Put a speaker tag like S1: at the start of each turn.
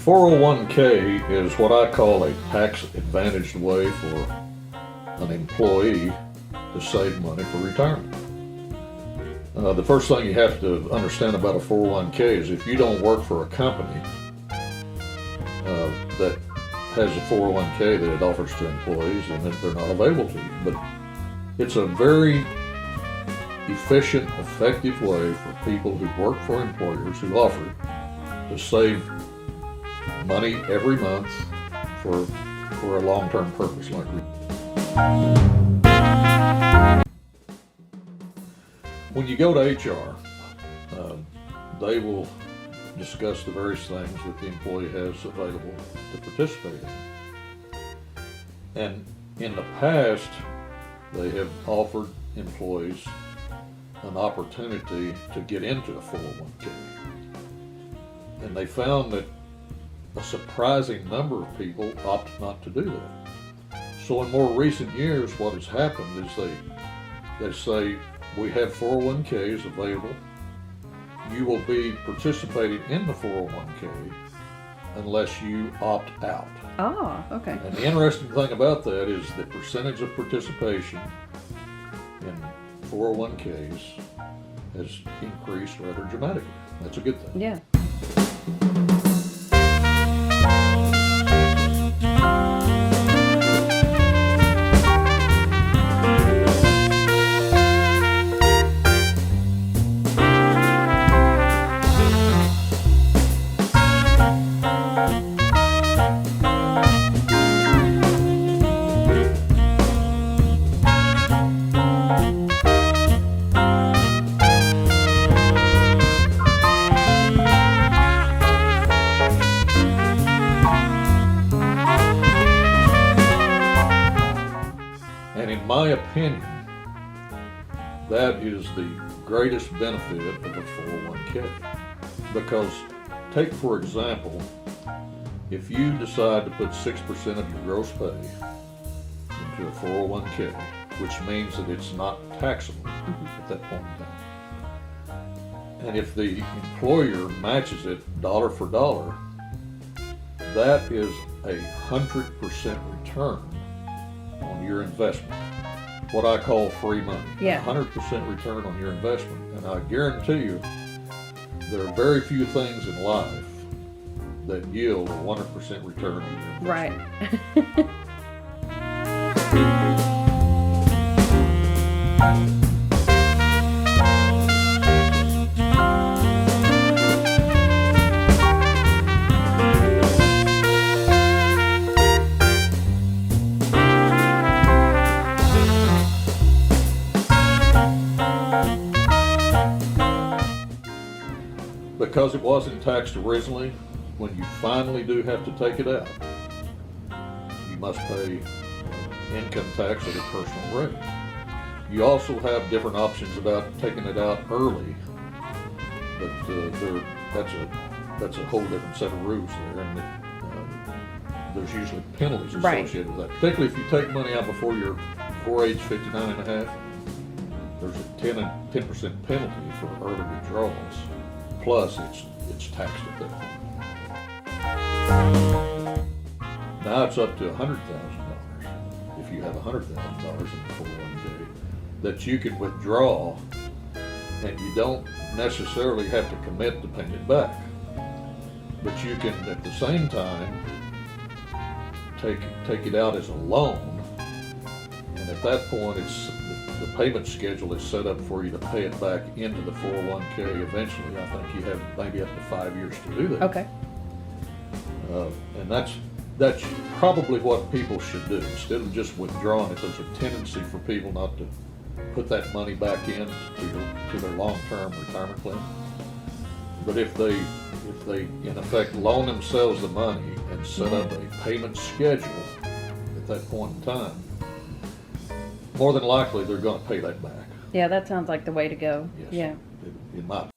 S1: 401k is what I call a tax-advantaged way for an employee to save money for retirement. The first thing you have to understand about a 401k is if you don't work for a company that has a 401k that it offers to employees, then they're not available to you. But it's a very efficient, effective way for people who work for employers who offer it to save money every month for a long-term purpose like when you go to HR, they will discuss the various things that the employee has available to participate in. And in the past, they have offered employees an opportunity to get into a 401k. And they found that a surprising number of people opt not to do that. So in more recent years, what has happened is they say, we have 401ks available. You will be participating in the 401k unless you opt out.
S2: Oh, okay.
S1: And the interesting thing about that is the percentage of participation in 401ks has increased rather dramatically. That's a good thing.
S2: Yeah.
S1: And in my opinion, that is the greatest benefit of a 401k. Because take for example, if you decide to put 6% of your gross pay into a 401k, which means that it's not taxable at that point in time. And if the employer matches it dollar for dollar, that is 100% return on your investment. What I call free money.
S2: Yeah.
S1: 100% return on your investment. And I guarantee you, there are very few things in life that yield a 100% return on your investment.
S2: Right.
S1: Because it wasn't taxed originally, when you finally do have to take it out, you must pay income tax at a personal rate. You also have different options about taking it out early, but that's a whole different set of rules there, and there's usually penalties associated with that. Particularly if you take money out before age 59 and a half, there's a 10% penalty for early withdrawals. Plus, it's taxed at that point. Now it's up to $100,000 if you have $100,000 in the 401k that you can withdraw, and you don't necessarily have to commit to paying it back. But you can, at the same time, take it out as a loan, and at that point, the payment schedule is set up for you to pay it back into the 401k eventually. I think you have maybe up to 5 years to do that.
S2: Okay.
S1: And that's probably what people should do. Instead of just withdrawing it, there's a tendency for people not to put that money back in to their long-term retirement plan. But if they in effect loan themselves the money and set up a payment schedule at that point in time, more than likely they're going to pay that back.
S2: Yeah, that sounds like the way to go.
S1: Yes.
S2: Yeah.
S1: In my